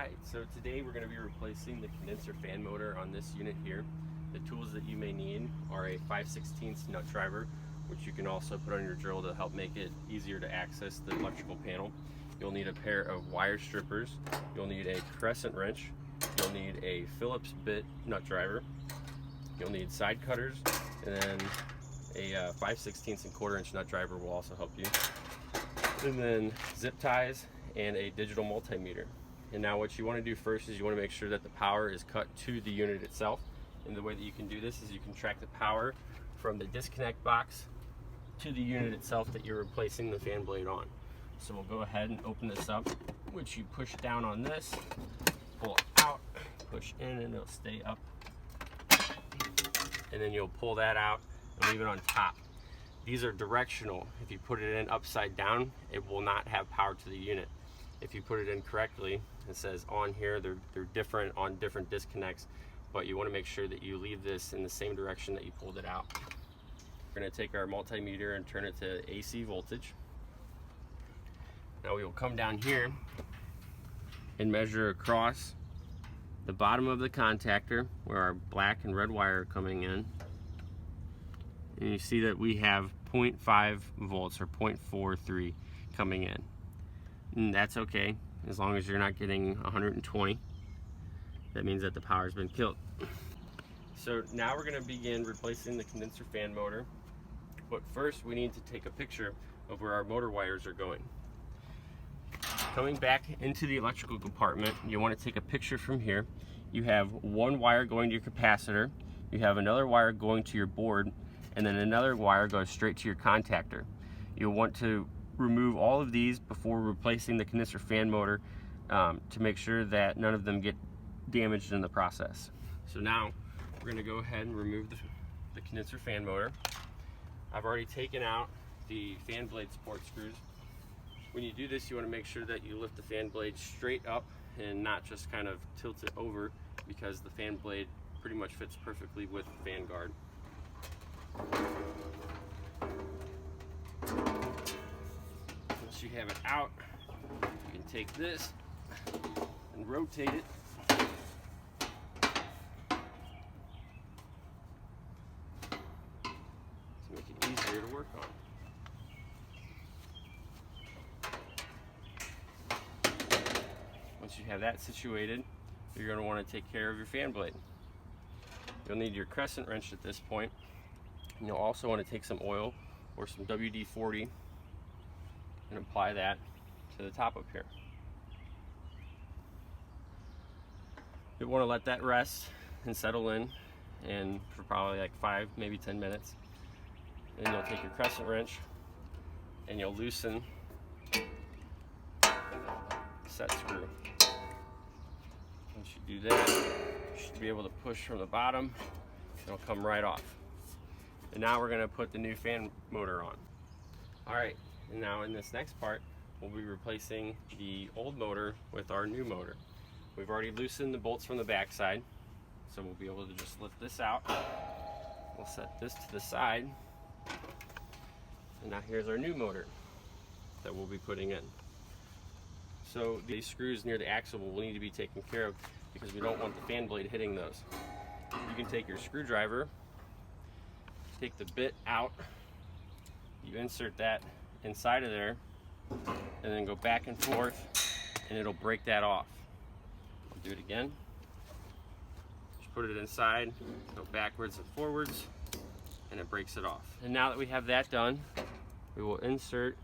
Hi, so today we're going to be replacing the condenser fan motor on this unit here. The tools that you may need are a 5/16 nut driver, which you can also put on your drill to help make it easier to access the electrical panel. You'll need a pair of wire strippers, you'll need a crescent wrench, you'll need a Phillips bit nut driver, you'll need side cutters, and then a 5/16 and 1/4 inch nut driver will also help you. And then zip ties and a digital multimeter. And now what you want to do first is you want to make sure that the power is cut to the unit itself. And the way that you can do this is you can track the power from the disconnect box to the unit itself that you're replacing the fan blade on. So we'll go ahead and open this up, which you push down on this, pull it out, push in, and it'll stay up. And then you'll pull that out and leave it on top. These are directional. If you put it in upside down, it will not have power to the unit. If you put it in correctly, it says on here, they're different on different disconnects, but you want to make sure that you leave this in the same direction that you pulled it out. We're going to take our multimeter and turn it to AC voltage. Now we will come down here and measure across the bottom of the contactor where our black and red wire are coming in. And you see that we have 0.5 volts or 0.43 coming in. And that's okay, as long as you're not getting 120. That means that the power's been killed. So now we're going to begin replacing the condenser fan motor. But first we need to take a picture of where our motor wires are going. Coming back into the electrical compartment, you want to take a picture from here. You have one wire going to your capacitor, you have another wire going to your board, and then another wire goes straight to your contactor. You'll want to remove all of these before replacing the condenser fan motor to make sure that none of them get damaged in the process. So now we're going to go ahead and remove the condenser fan motor. I've already taken out the fan blade support screws. When you do this, you want to make sure that you lift the fan blade straight up and not just kind of tilt it over, because the fan blade pretty much fits perfectly with the fan guard. Once you have it out, you can take this and rotate it. To make it easier to work on. Once you have that situated, you're going to want to take care of your fan blade. You'll need your crescent wrench at this point. And you'll also want to take some oil or some WD-40 and apply that to the top up here. You'll want to let that rest and settle in and for probably like 5, maybe 10 minutes. Then you'll take your crescent wrench and you'll loosen the set screw. Once you do that, you should be able to push from the bottom. It'll come right off. And now we're going to put the new fan motor on. Alright, and now in this next part, we'll be replacing the old motor with our new motor. We've already loosened the bolts from the back side, so we'll be able to just lift this out. We'll set this to the side. And now here's our new motor that we'll be putting in. So these screws near the axle will need to be taken care of because we don't want the fan blade hitting those. You can take your screwdriver, take the bit out, you insert that inside of there, and then go back and forth, and it'll break that off. I'll do it again. Just put it inside, go backwards and forwards, and it breaks it off. And now that we have that done, we will insert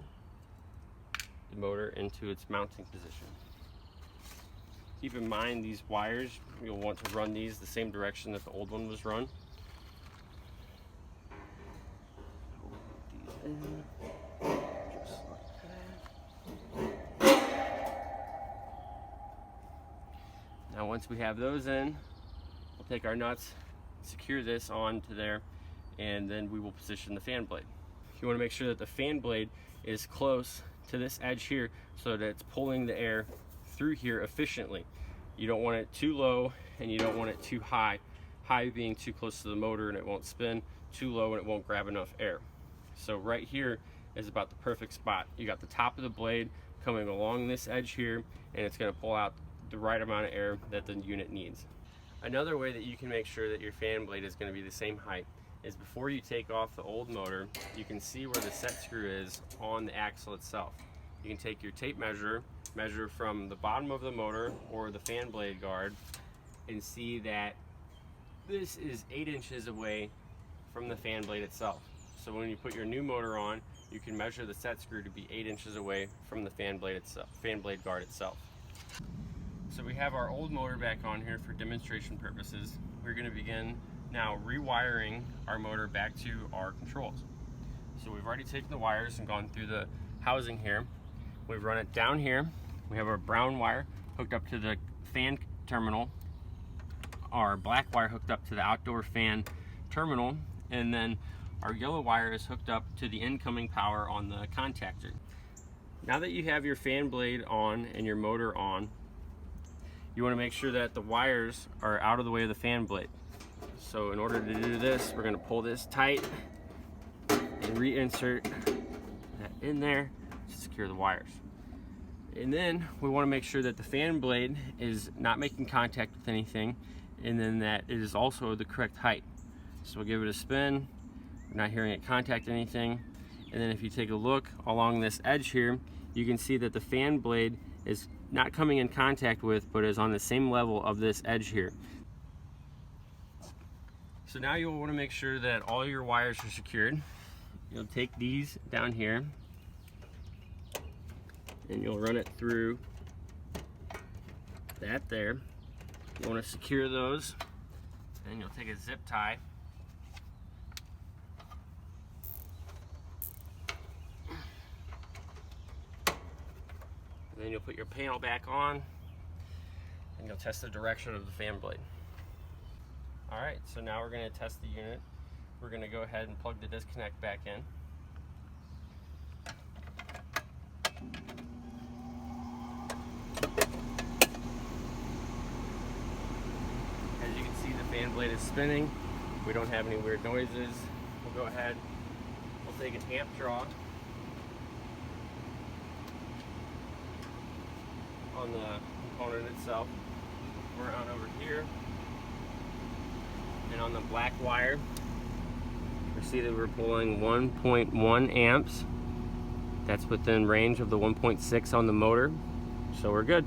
the motor into its mounting position. Keep in mind these wires, you'll want to run these the same direction that the old one was run. Just like that. Now once we have those in, we'll take our nuts, secure this onto there, and then we will position the fan blade. You want to make sure that the fan blade is close to this edge here so that it's pulling the air through here efficiently. You don't want it too low and you don't want it too high. High being too close to the motor and it won't spin, too low and it won't grab enough air. So right here is about the perfect spot. You got the top of the blade coming along this edge here, and it's going to pull out the right amount of air that the unit needs. Another way that you can make sure that your fan blade is going to be the same height is before you take off the old motor, you can see where the set screw is on the axle itself. You can take your tape measure, measure from the bottom of the motor or the fan blade guard, and see that this is 8 inches away from the fan blade itself. So when you put your new motor on, you can measure the set screw to be 8 inches away from the fan blade guard itself. So we have our old motor back on here for demonstration purposes. We're going to begin now rewiring our motor back to our controls. So we've already taken the wires and gone through the housing here. We've run it down here. We have our brown wire hooked up to the fan terminal, our black wire hooked up to the outdoor fan terminal, and then our yellow wire is hooked up to the incoming power on the contactor. Now that you have your fan blade on and your motor on, you want to make sure that the wires are out of the way of the fan blade. So in order to do this, we're going to pull this tight and reinsert that in there to secure the wires. And then we want to make sure that the fan blade is not making contact with anything, and then that it is also the correct height. So we'll give it a spin. We're not hearing it contact anything. And then if you take a look along this edge here, you can see that the fan blade is not coming in contact with, but is on the same level of this edge here. So now you'll want to make sure that all your wires are secured. You'll take these down here and you'll run it through that there. You want to secure those, and you'll take a zip tie and then you'll put your panel back on and you'll test the direction of the fan blade. Alright, so now we're going to test the unit. We're going to go ahead and plug the disconnect back in. As you can see, the fan blade is spinning. We don't have any weird noises. We'll go ahead, we'll take an amp draw on the component itself. We're on over here, and on the black wire we see that we're pulling 1.1 amps. That's within range of the 1.6 on the motor, so we're good.